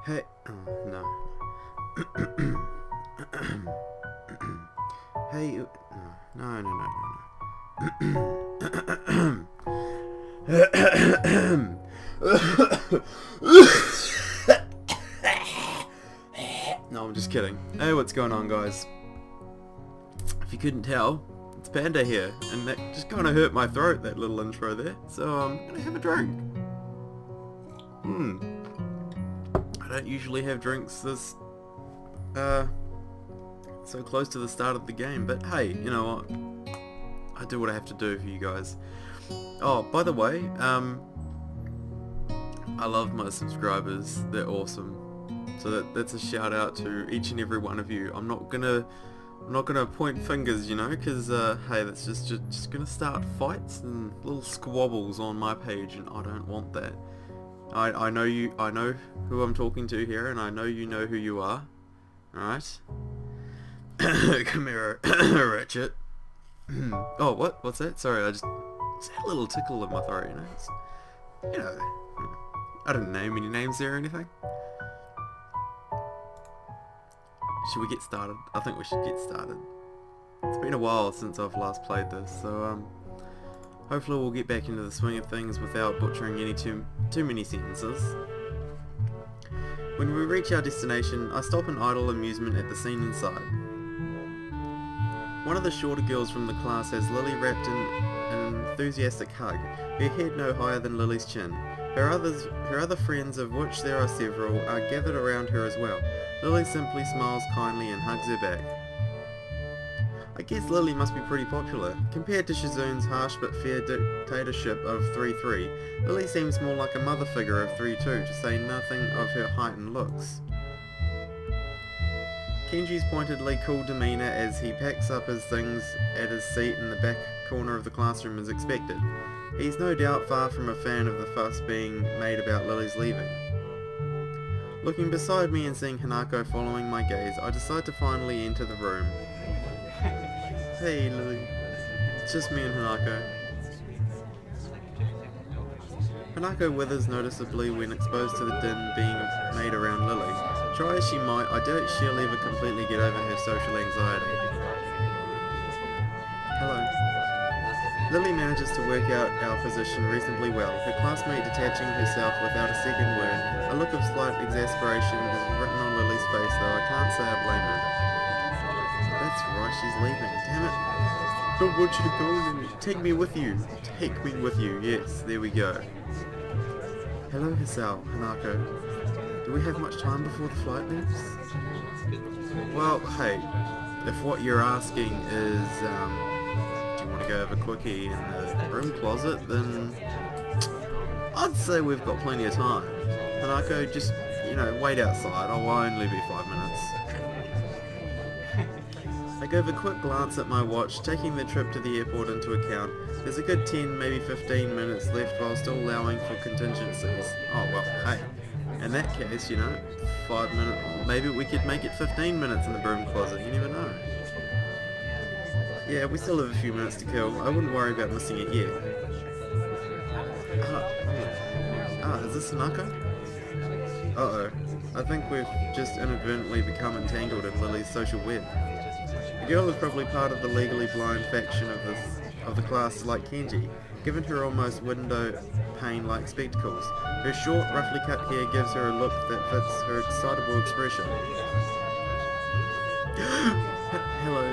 Hey, oh, no. Hey, no, no, no, no, no, I'm just kidding. Hey, what's going on, guys? If you couldn't tell, it's Panda here, and that just kind of hurt my throat, that little intro there, so I'm gonna have a drink. I don't usually have drinks this, so close to the start of the game, but hey, you know what? I do what I have to do for you guys. Oh, by the way, I love my subscribers. They're awesome. So that's a shout out to each and every one of you. I'm not gonna point fingers, you know, because hey, that's just gonna start fights and little squabbles on my page, and I don't want that. I know you. I know who I'm talking to here, and I know you know who you are. All right. Come here, Ratchet. Oh, what's that? Sorry, it's that little tickle in my throat, you know. I didn't name any names there or anything. Should we get started? I think we should get started. It's been a while since I've last played this, so hopefully we'll get back into the swing of things without butchering any too many sentences. When we reach our destination, I stop in idle amusement at the scene inside. One of the shorter girls from the class has Lilly wrapped in an enthusiastic hug, her head no higher than Lily's chin. Her other friends, of which there are several, are gathered around her as well. Lilly simply smiles kindly and hugs her back. I guess Lilly must be pretty popular. Compared to Shizune's harsh but fair dictatorship of 3-3, Lilly seems more like a mother figure of 3-2, to say nothing of her height and looks. Kenji's pointedly cool demeanour as he packs up his things at his seat in the back corner of the classroom is expected. He's no doubt far from a fan of the fuss being made about Lily's leaving. Looking beside me and seeing Hanako following my gaze, I decide to finally enter the room. Hey Lily, it's just me and Hanako. Hanako withers noticeably when exposed to the din being made around Lily. Try as she might, I doubt she'll ever completely get over her social anxiety. Hello. Lily manages to work out our position reasonably well, her classmate detaching herself without a second word. A look of slight exasperation is written on Lily's face, though I can't say I blame her. That's right, she's leaving. Damn it. I don't want you to go and take me with you. Take me with you. Yes, there we go. Hello, Hisao, Hanako. Do we have much time before the flight leaves? Well, hey, if what you're asking is, do you want to go have a quickie in the room closet, then I'd say we've got plenty of time. Hanako, just, wait outside. I'll only be 5 minutes. I give a quick glance at my watch, taking the trip to the airport into account. There's a good 10, maybe 15 minutes left while still allowing for contingencies. Oh well, hey, in that case, 5 minutes, maybe we could make it 15 minutes in the broom closet, you never know. Yeah, we still have a few minutes to kill. I wouldn't worry about missing it yet. Is this Hanako? Uh-oh, I think we've just inadvertently become entangled in Lily's social web. The girl is probably part of the legally blind faction of the class like Kenji, given her almost window pane-like spectacles. Her short, roughly cut hair gives her a look that fits her excitable expression. Hello,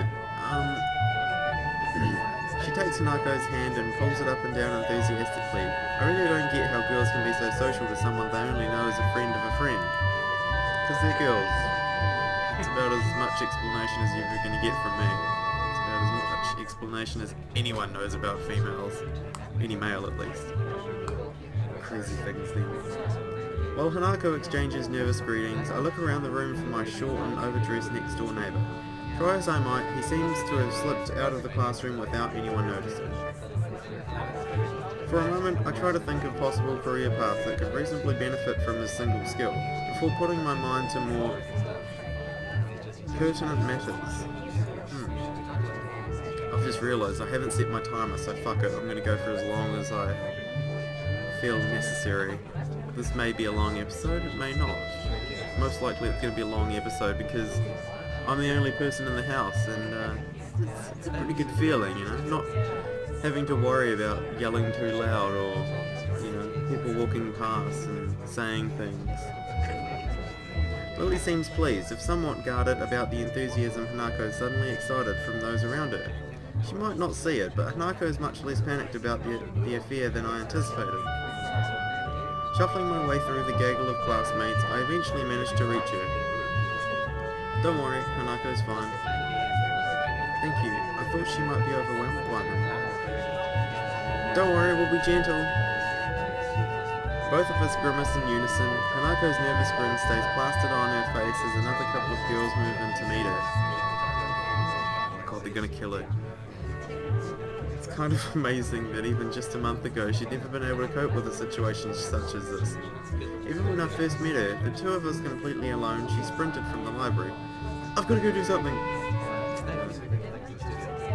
She takes Hanako's hand and pulls it up and down enthusiastically. I really don't get how girls can be so social to someone they only know as a friend of a friend. Because they're girls. It's about as much explanation as you're ever going to get from me. It's about as much explanation as anyone knows about females. Any male, at least. Crazy things then. While Hanako exchanges nervous greetings, I look around the room for my short and overdressed next-door neighbour. Try as I might, he seems to have slipped out of the classroom without anyone noticing. For a moment, I try to think of possible career paths that could reasonably benefit from this single skill, before putting my mind to more pertinent matters. I've just realised I haven't set my timer, so fuck it, I'm going to go for as long as I feel necessary. This may be a long episode, it may not. most likely it's going to be a long episode because I'm the only person in the house, and it's a pretty good feeling, you know, not having to worry about yelling too loud or, you know, people walking past and saying things. Lilly seems pleased, if somewhat guarded, about the enthusiasm Hanako suddenly excited from those around her. She might not see it, but Hanako is much less panicked about the affair than I anticipated. Shuffling my way through the gaggle of classmates, I eventually managed to reach her. Don't worry, Hanako's fine. Thank you. I thought she might be overwhelmed by them. Don't worry, we'll be gentle. Both of us grimace in unison. Hanako's nervous grin stays plastered on her face as another couple of girls move in to meet her. God, they're gonna kill her. It's kind of amazing that even just a month ago she'd never been able to cope with a situation such as this. Even when I first met her, the two of us completely alone, she sprinted from the library. I've got to go do something!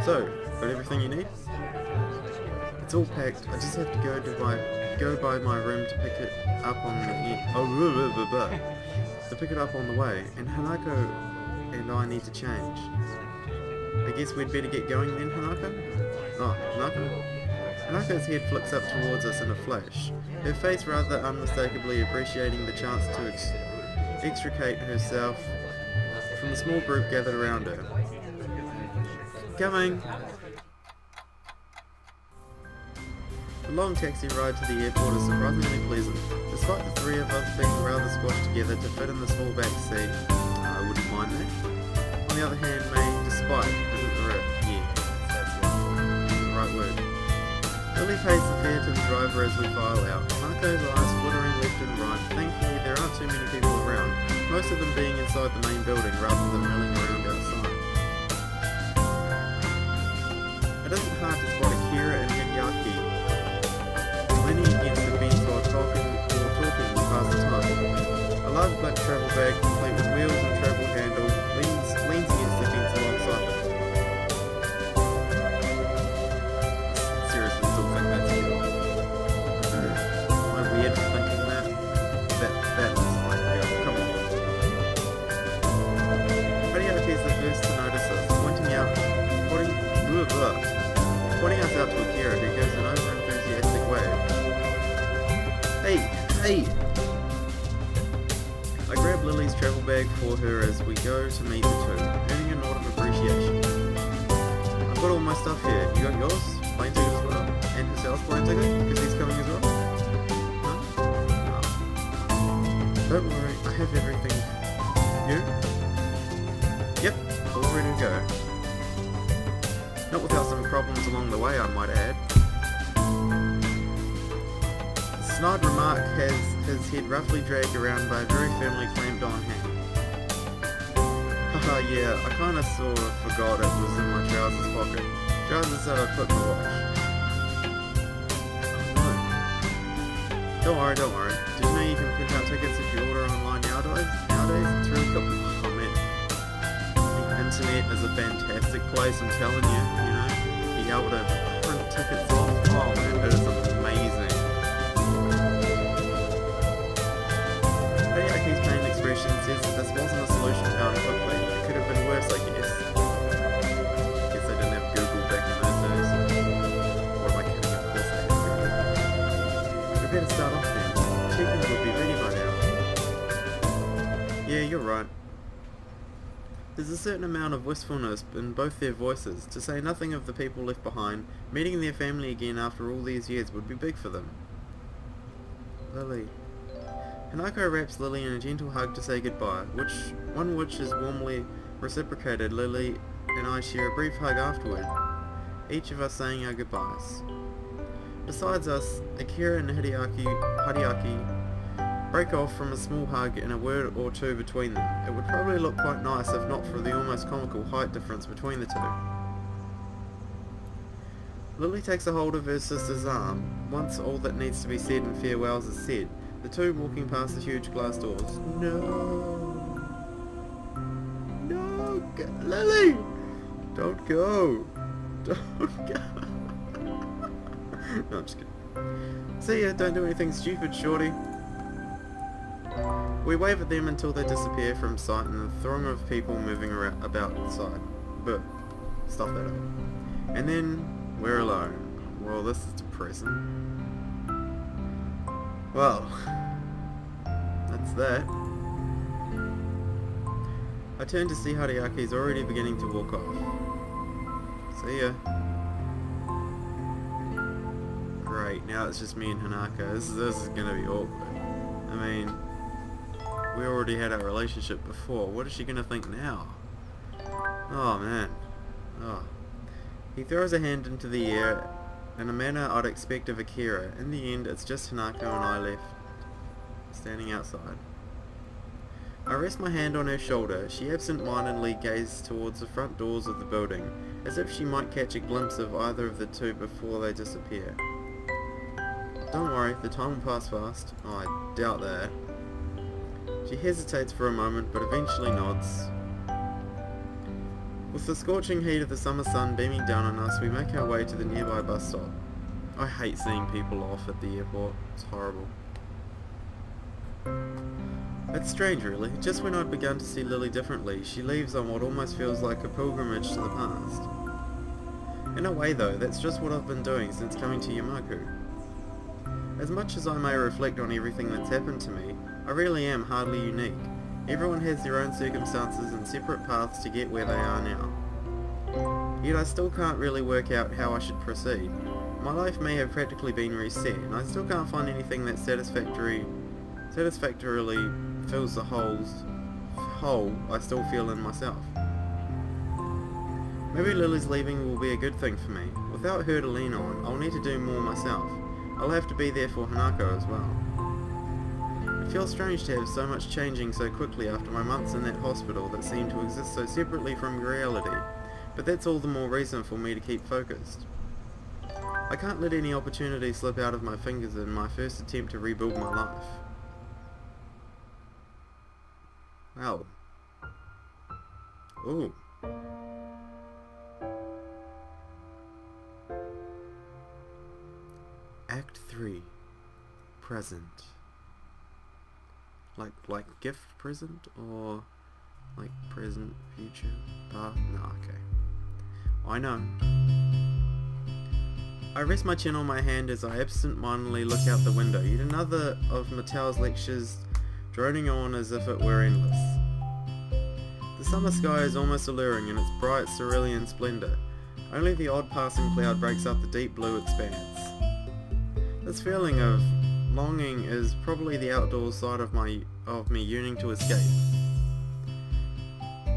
So, got everything you need? It's all packed. I just have to go by my room to pick it up on the way, and Hanako and I need to change. I guess we'd better get going then, Hanako? Oh, Hanako? Hanako's head flicks up towards us in a flash, her face rather unmistakably appreciating the chance to extricate herself from the small group gathered around her. Coming! The long taxi ride to the airport is surprisingly pleasant. Despite the three of us being rather squashed together to fit in the small back seat, I wouldn't mind that. On the other hand, despite isn't the that's the right word. Lilly pays the fare to the driver as we file out. Hanako's eyes flittering left and right. Thankfully, there aren't too many people around, most of them being inside the main building rather than milling around outside. It isn't hard to spot Akira and Hideaki leaning against the fence while talking past the time. A large black travel bag, complete with wheels and travel handle, leans against the fence alongside them. Seriously, still think that's good. Am I weird for thinking that? That is like, yeah, come on. Hideaki is the first to notice us, pointing us out to Akira, who gives an over-enthusiastic wave. Hey! I grab Lily's travel bag for her as we go to meet the two, earning a nod of appreciation. I've got all my stuff here. You got yours? Plane ticket as well? And Hisao's plane ticket? Because he's coming as well? No? No. Don't worry, I have everything. You? Yep, all ready to go. Not without some problems along the way, I might add. The snide remark has his head roughly dragged around by a very firmly clamped on hand. Haha, yeah, I kinda sort of forgot it was in my trousers pocket. Trousers that I put in the wash. Oh no. Don't worry. Did you know you can print out tickets if you order online nowadays? It's really cool. Oh man. The internet is a fantastic place, I'm telling you, you know. Be able to print tickets off. Oh man, it is amazing. Hideaki's pain expression says that this wasn't a solution found quickly. It could have been worse, I guess. I guess they didn't have Google back in those days. Or am I kidding? Of course they had Google. We better start off then. Chicken will be ready by now. Yeah, you're right. There's a certain amount of wistfulness in both their voices, to say nothing of the people left behind. Meeting their family again after all these years would be big for them. Lilly. Hanako wraps Lilly in a gentle hug to say goodbye, which is warmly reciprocated. Lilly and I share a brief hug afterward, each of us saying our goodbyes. Besides us, Akira and Hideaki break off from a small hug and a word or two between them. It would probably look quite nice if not for the almost comical height difference between the two. Lilly takes a hold of her sister's arm, once all that needs to be said in farewells is said, the two walking past the huge glass doors. No, Lilly! Don't go! Don't go! No, I'm just kidding. See ya, don't do anything stupid, shorty. We wave at them until they disappear from sight in the throng of people moving around about the side. But, stuff that up. And then, we're alone. Well, this is depressing. Well, that's that. I turn to see Hideaki is already beginning to walk off. See ya. Great, now it's just me and Hanako. This is gonna be awkward. I mean, we already had our relationship before. What is she gonna think now? Oh man. Oh. He throws a hand into the air in a manner I'd expect of Akira. In the end, it's just Hanako and I left, standing outside. I rest my hand on her shoulder. She absent-mindedly gazes towards the front doors of the building, as if she might catch a glimpse of either of the two before they disappear. Don't worry, the time will pass fast. Oh, I doubt that. She hesitates for a moment, but eventually nods. With the scorching heat of the summer sun beaming down on us, we make our way to the nearby bus stop. I hate seeing people off at the airport. It's horrible. It's strange, really. Just when I'd begun to see Lily differently, she leaves on what almost feels like a pilgrimage to the past. In a way, though, that's just what I've been doing since coming to Yamaku. As much as I may reflect on everything that's happened to me, I really am hardly unique. Everyone has their own circumstances and separate paths to get where they are now. Yet I still can't really work out how I should proceed. My life may have practically been reset, and I still can't find anything that satisfactorily fills the hole I still feel in myself. Maybe Lily's leaving will be a good thing for me. Without her to lean on, I'll need to do more myself. I'll have to be there for Hanako as well. It feels strange to have so much changing so quickly after my months in that hospital that seemed to exist so separately from reality, but that's all the more reason for me to keep focused. I can't let any opportunity slip out of my fingers in my first attempt to rebuild my life. Wow. Ooh. Act 3. Present. Like gift present, or like present, future, past? No, okay. I know. I rest my chin on my hand as I absent-mindedly look out the window. Yet another of Mattel's lectures droning on as if it were endless. The summer sky is almost alluring in its bright cerulean splendour. Only the odd passing cloud breaks up the deep blue expanse. This feeling of longing is probably the outdoor side of me yearning to escape.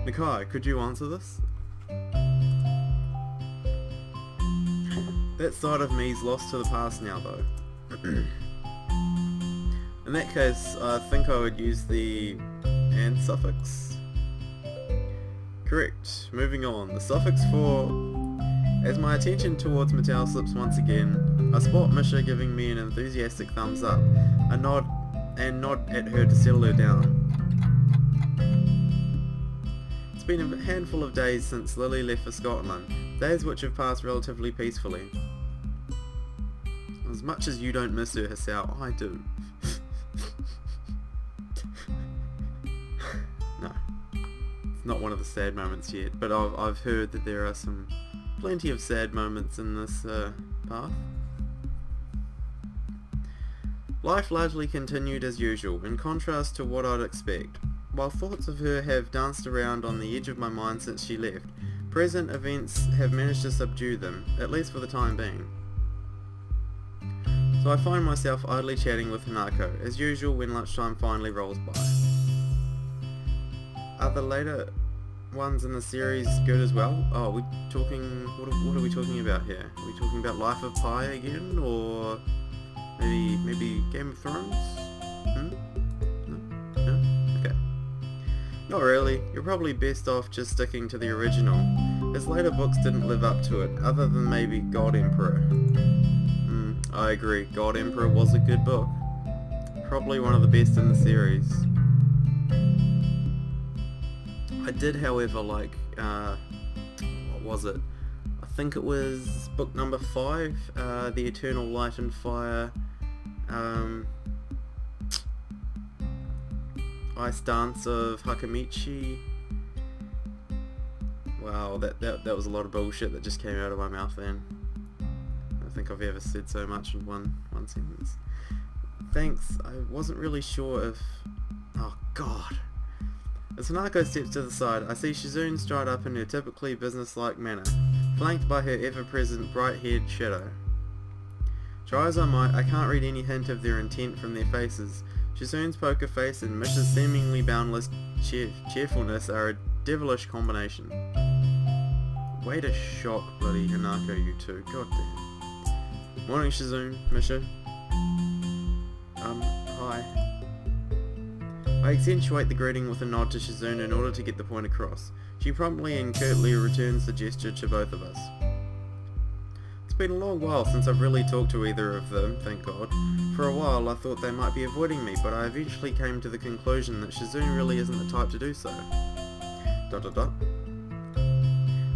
Nakai, could you answer this? That side of me is lost to the past now, though. In that case, I think I would use the and suffix. Correct. Moving on. The suffix for... As my attention towards Mattel slips once again, I spot Misha giving me an enthusiastic thumbs up, a nod at her to settle her down. It's been a handful of days since Lily left for Scotland, days which have passed relatively peacefully. As much as you don't miss her, Hisao, I do. No. It's not one of the sad moments yet, but I've heard that there are plenty of sad moments in this path. Life largely continued as usual, in contrast to what I'd expect. While thoughts of her have danced around on the edge of my mind since she left, present events have managed to subdue them, at least for the time being. So I find myself idly chatting with Hanako, as usual when lunchtime finally rolls by. Are the later ones in the series good as well? Oh, what are we talking about here? Are we talking about Life of Pi again, or maybe Game of Thrones? No? Okay. Not really. You're probably best off just sticking to the original. His later books didn't live up to it, other than maybe God Emperor. I agree. God Emperor was a good book. Probably one of the best in the series. I did, however, like, what was it? I think it was book number 5, The Eternal Light and Fire. ice dance of Hakamichi. Wow, that was a lot of bullshit that just came out of my mouth then. I don't think I've ever said so much in one sentence. Thanks, I wasn't really sure if... Oh god. As Hanako steps to the side, I see Shizune stride up in her typically businesslike manner, flanked by her ever-present bright-haired shadow. Try as I might, I can't read any hint of their intent from their faces. Shizune's poker face and Mish's seemingly boundless cheerfulness are a devilish combination. Way to shock bloody Hanako, you two. God damn. Morning, Shizune, Misha. Hi. I accentuate the greeting with a nod to Shizune in order to get the point across. She promptly and curtly returns the gesture to both of us. It's been a long while since I've really talked to either of them, thank God. For a while I thought they might be avoiding me, but I eventually came to the conclusion that Shizune really isn't the type to do so. ...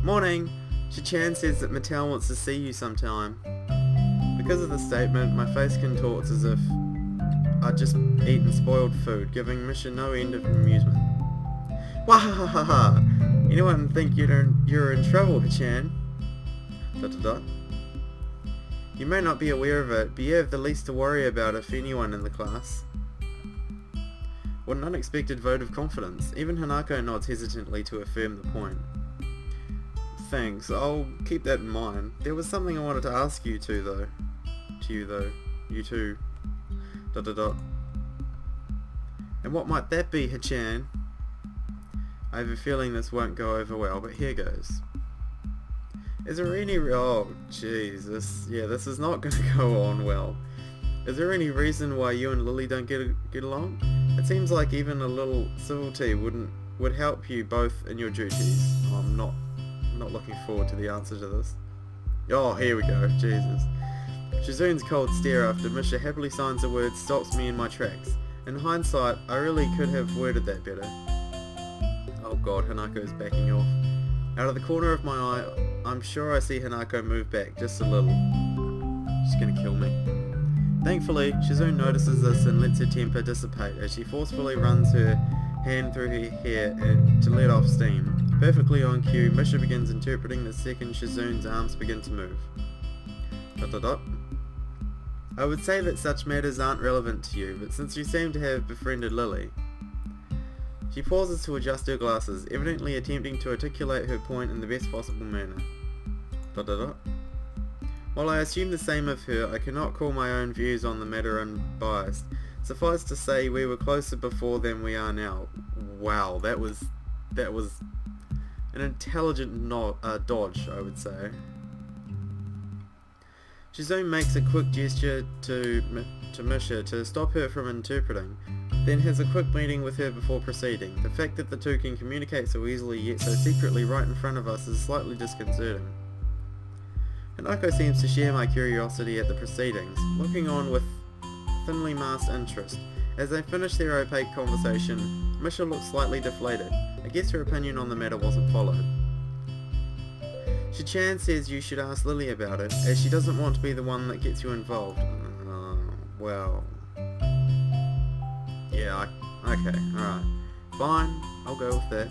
Morning! Shichan says that Mattel wants to see you sometime. Because of the statement, my face contorts as if I'd just eaten spoiled food, giving Misha no end of amusement. Wahahaha! Anyone think you're in trouble, Hichan? ... You may not be aware of it, but you have the least to worry about if anyone in the class. What an unexpected vote of confidence. Even Hanako nods hesitantly to affirm the point. Thanks, I'll keep that in mind. There was something I wanted to ask you two though. You two. ... And what might that be, Hichan? I have a feeling this won't go over well, but here goes. Is there any... Oh, Jesus. Yeah, this is not going to go on well. Is there any reason why you and Lilly don't get along? It seems like even a little civility would help you both in your duties. Oh, I'm not looking forward to the answer to this. Oh, here we go. Jesus. Shizune's cold stare after Misha happily signs the word stops me in my tracks. In hindsight, I really could have worded that better. Oh god, Hanako's backing off. Out of the corner of my eye, I'm sure I see Hanako move back, just a little. She's gonna kill me. Thankfully, Shizune notices this and lets her temper dissipate as she forcefully runs her hand through her hair to let off steam. Perfectly on cue, Misha begins interpreting the second Shizune's arms begin to move. ... I would say that such matters aren't relevant to you, but since you seem to have befriended Lilly... She pauses to adjust her glasses, evidently attempting to articulate her point in the best possible manner. ... While I assume the same of her, I cannot call my own views on the matter unbiased. Suffice to say, we were closer before than we are now. Wow, that was an intelligent dodge, I would say. Shizune makes a quick gesture to Misha to stop her from interpreting, then has a quick meeting with her before proceeding. The fact that the two can communicate so easily yet so secretly right in front of us is slightly disconcerting. Hanako seems to share my curiosity at the proceedings, looking on with thinly masked interest. As they finish their opaque conversation, Misha looks slightly deflated. I guess her opinion on the matter wasn't followed. Shichan says you should ask Lilly about it, as she doesn't want to be the one that gets you involved. Well... Yeah, okay, alright. Fine, I'll go with that.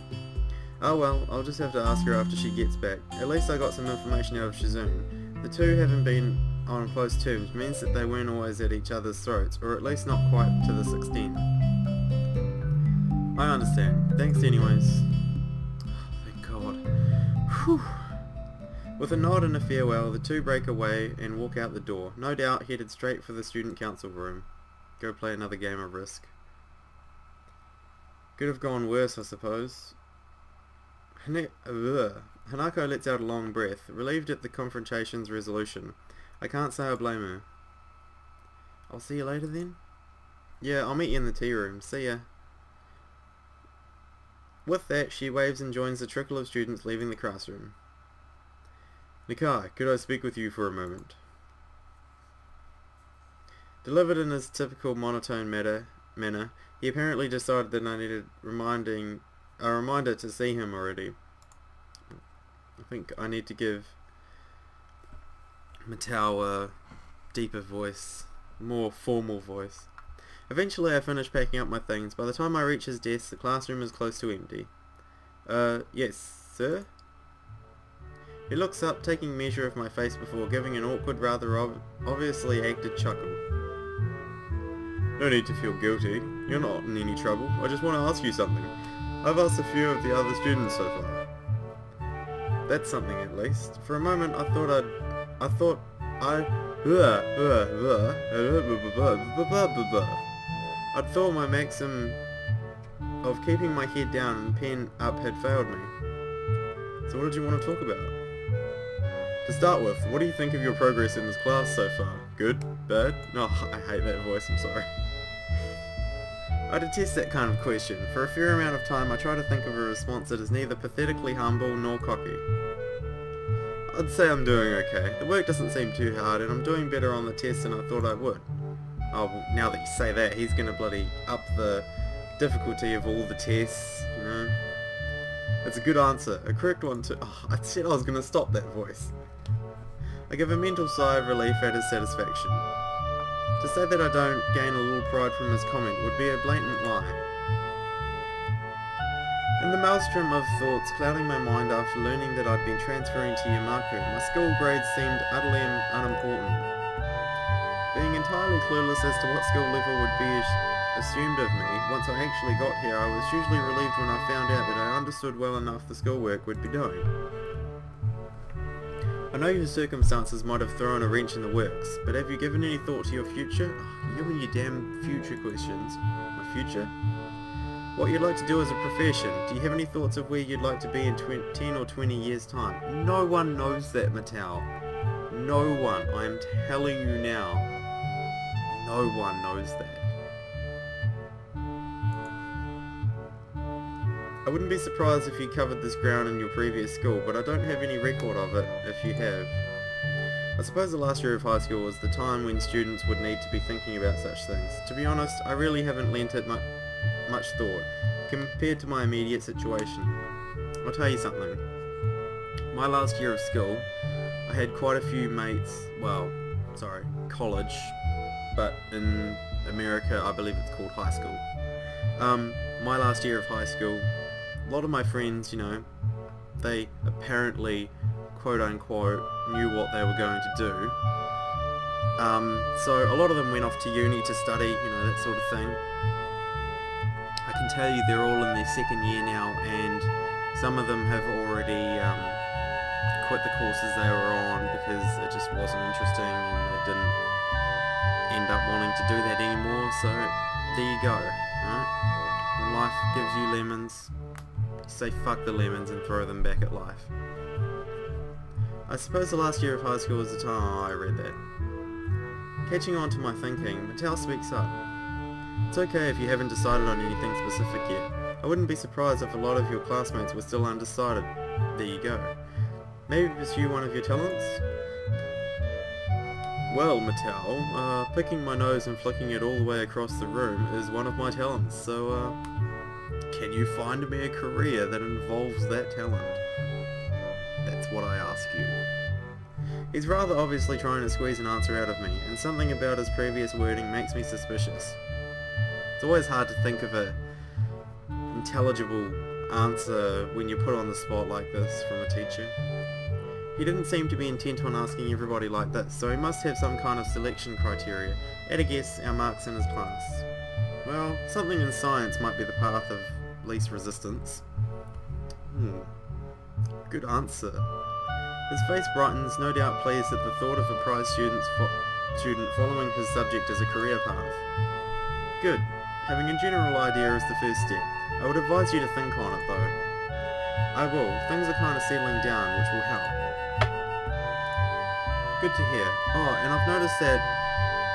Oh well, I'll just have to ask her after she gets back. At least I got some information out of Shizune. The two having been on close terms means that they weren't always at each other's throats, or at least not quite to this extent. I understand. Thanks anyways. Oh, thank God. Whew. With a nod and a farewell, the two break away and walk out the door, no doubt headed straight for the student council room. Go play another game of Risk. Could have gone worse, I suppose. Hanako lets out a long breath, relieved at the confrontation's resolution. I can't say I blame her. I'll see you later then? Yeah, I'll meet you in the tea room. See ya. With that, she waves and joins the trickle of students leaving the classroom. Nakai, could I speak with you for a moment? Delivered in his typical monotone manner, he apparently decided that I needed a reminder to see him already. I think I need to give Mattel a deeper voice, more formal voice. Eventually I finish packing up my things. By the time I reach his desk, the classroom is close to empty. Yes, sir? He looks up, taking measure of my face before giving an awkward, rather obviously acted chuckle. No need to feel guilty. You're not in any trouble. I just want to ask you something. I've asked a few of the other students so far. That's something at least. For a moment I thought I'd thought my maxim of keeping my head down and pen up had failed me. So what did you want to talk about? To start with, what do you think of your progress in this class so far? Good? Bad? No, I hate that voice, I'm sorry. I detest that kind of question. For a fair amount of time I try to think of a response that is neither pathetically humble nor cocky. I'd say I'm doing okay. The work doesn't seem too hard and I'm doing better on the test than I thought I would. Oh, well, now that you say that, he's gonna bloody up the difficulty of all the tests, you know. It's a good answer. A correct one too. Oh, I said I was gonna stop that voice. I give a mental sigh of relief at his satisfaction. To say that I don't gain a little pride from his comment would be a blatant lie. In the maelstrom of thoughts clouding my mind after learning that I'd been transferring to Yamaku, my school grades seemed utterly unimportant. Being entirely clueless as to what skill level would be assumed of me, once I actually got here I was hugely relieved when I found out that I understood well enough the schoolwork we'd be doing. I know your circumstances might have thrown a wrench in the works, but have you given any thought to your future? Oh, you and your damn future questions. My future? What you'd like to do as a profession? Do you have any thoughts of where you'd like to be in 10 or 20 years time? No one knows that, Mattel. No one. I am telling you now. No one knows that. I wouldn't be surprised if you covered this ground in your previous school, but I don't have any record of it if you have. I suppose the last year of high school was the time when students would need to be thinking about such things. To be honest, I really haven't lent it much thought, compared to my immediate situation. I'll tell you something. My last year of school, I had quite a few mates, college, but in America I believe it's called high school. My last year of high school, a lot of my friends, you know, they apparently, quote unquote, knew what they were going to do. So a lot of them went off to uni to study, you know, that sort of thing. I can tell you they're all in their second year now, and some of them have already quit the courses they were on because it just wasn't interesting and they didn't end up wanting to do that anymore. So there you go. Right? When life gives you lemons, you say fuck the lemons and throw them back at life. I suppose the last year of high school was the time I read that. Catching on to my thinking, Mattel speaks up. It's okay if you haven't decided on anything specific yet. I wouldn't be surprised if a lot of your classmates were still undecided. There you go. Maybe pursue one of your talents? Well, Mattel, picking my nose and flicking it all the way across the room is one of my talents, so can you find me a career that involves that talent? That's what I ask you. He's rather obviously trying to squeeze an answer out of me, and something about his previous wording makes me suspicious. It's always hard to think of a intelligible answer when you're put on the spot like this from a teacher. He didn't seem to be intent on asking everybody like this, so he must have some kind of selection criteria. At a guess, our marks in his class. Well, something in science might be the path of least resistance. Good answer. His face brightens, no doubt pleased at the thought of a prize student following his subject as a career path. Good. Having a general idea is the first step. I would advise you to think on it though. I will. Things are kind of settling down, which will help. Good to hear. Oh, and I've noticed that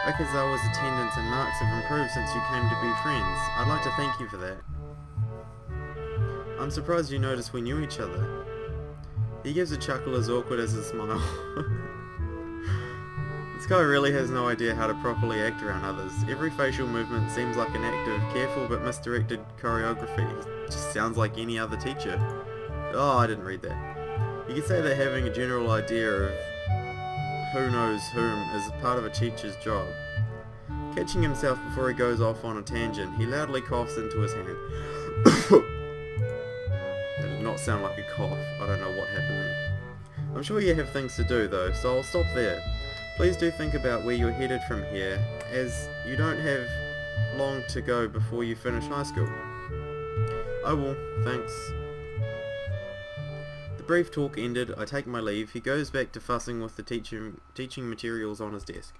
Okazawa's attendance and marks have improved since you came to be friends. I'd like to thank you for that. I'm surprised you noticed we knew each other. He gives a chuckle as awkward as a smile. This guy really has no idea how to properly act around others. Every facial movement seems like an act of careful but misdirected choreography. It just sounds like any other teacher. Oh, I didn't read that. You could say that having a general idea of who knows whom is part of a teacher's job. Catching himself before he goes off on a tangent, he loudly coughs into his hand. That did not sound like a cough. I don't know what happened there. I'm sure you have things to do though, so I'll stop there. Please do think about where you're headed from here, as you don't have long to go before you finish high school. I will, thanks. The brief talk ended, I take my leave. He goes back to fussing with the teaching materials on his desk.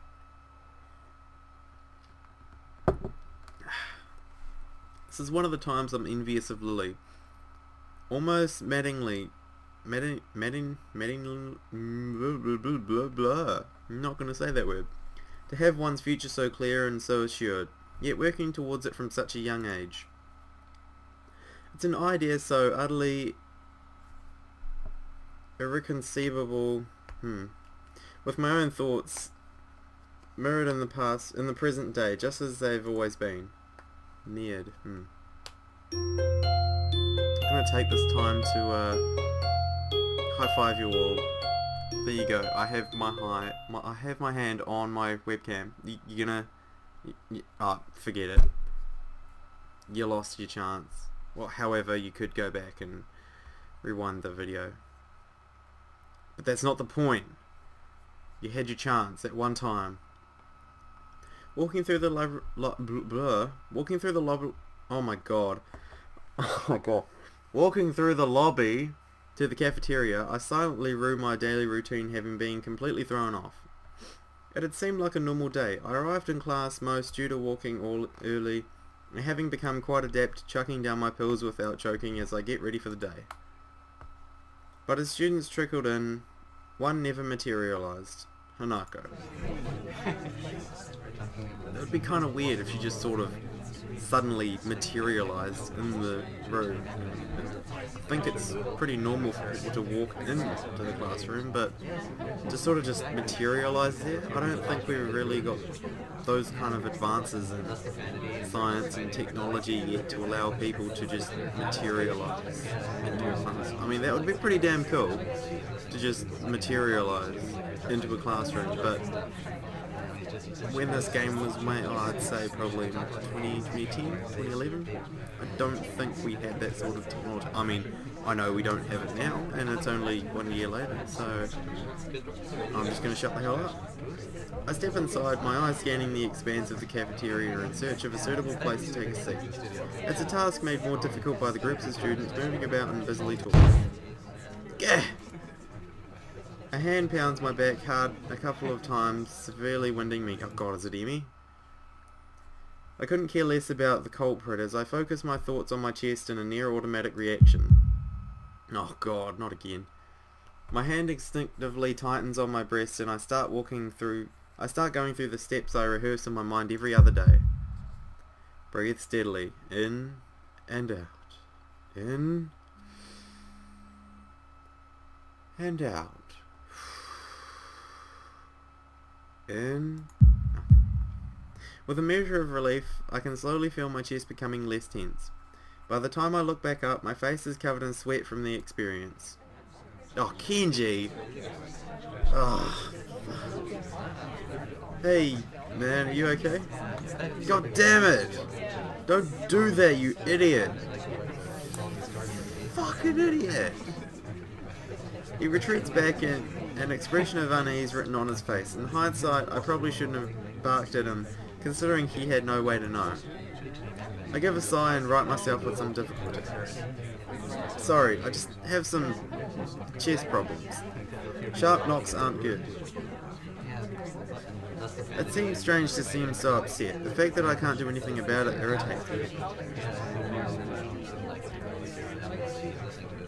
This is one of the times I'm envious of Lilly. Almost maddeningly, I'm not going to say that word. To have one's future so clear and so assured, yet working towards it from such a young age. It's an idea so utterly irreconcilable, with my own thoughts mirrored in the past, in the present day, just as they've always been. Neared. I'm gonna take this time to high five you all. There you go. I have my hand on my webcam. You're gonna, forget it. You lost your chance. Well, however, you could go back and rewind the video. But that's not the point. You had your chance at one time. Walking through the oh my god. Walking through the lobby to the cafeteria, I silently rue my daily routine having been completely thrown off. It had seemed like a normal day. I arrived in class most due to walking all early, and having become quite adept to chucking down my pills without choking as I get ready for the day. But as students trickled in, one never materialized. Hanako. It would be kind of weird if she just sort of suddenly materialized in the room. I think it's pretty normal for people to walk into the classroom, but to sort of just materialize there, I don't think we've really got those kind of advances in science and technology yet to allow people to just materialize into a classroom. I mean, that would be pretty damn cool to just materialize into a classroom, but when this game was made, I'd say probably 2010, 2011, I don't think we had that sort of technology. I mean, I know we don't have it now, and it's only 1 year later, so I'm just going to shut the hell up. I step inside, my eyes scanning the expanse of the cafeteria in search of a suitable place to take a seat. It's a task made more difficult by the groups of students moving about and busily talking. Gah! A hand pounds my back hard a couple of times, severely winding me. Oh god, is it Emmy? I couldn't care less about the culprit as I focus my thoughts on my chest in a near-automatic reaction. Oh god, not again. My hand instinctively tightens on my breast and I start going through the steps I rehearse in my mind every other day. Breathe steadily, in and out. In and out. In. With a measure of relief, I can slowly feel my chest becoming less tense. By the time I look back up, my face is covered in sweat from the experience. Oh, Kenji! Oh. Hey, man, are you okay? God damn it! Don't do that, you idiot! Fucking idiot! He retreats back in an expression of unease written on his face. In hindsight, I probably shouldn't have barked at him, considering he had no way to know. I give a sigh and right myself with some difficulty. Sorry, I just have some chest problems. Sharp knocks aren't good. It seems strange to see him so upset. The fact that I can't do anything about it irritates me.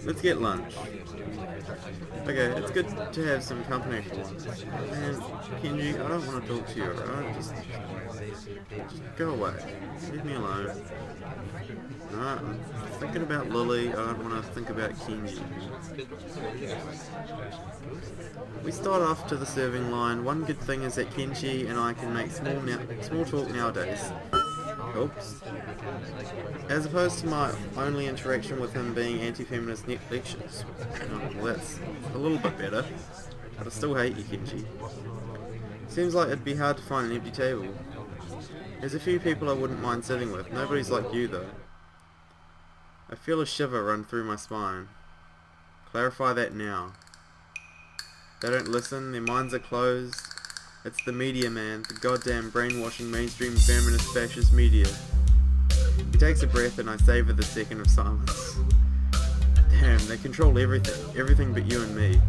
Let's get lunch. Okay, it's good to have some company for once. Man, Kenji, I don't want to talk to you, alright? Just go away. Leave me alone. Alright, I'm thinking about Lilly, I don't want to think about Kenji. We start off to the serving line. One good thing is that Kenji and I can make small talk nowadays. Oops. As opposed to my only interaction with him being anti-feminist lectures. Oh, well, that's a little bit better, but I still hate you, Kenji. Seems like it'd be hard to find an empty table. There's a few people I wouldn't mind sitting with. Nobody's like you, though. I feel a shiver run through my spine. Clarify that now. They don't listen, their minds are closed. It's the media, man. The goddamn brainwashing mainstream feminist fascist media. He takes a breath and I savor the second of silence. Damn, they control everything. Everything but you and me.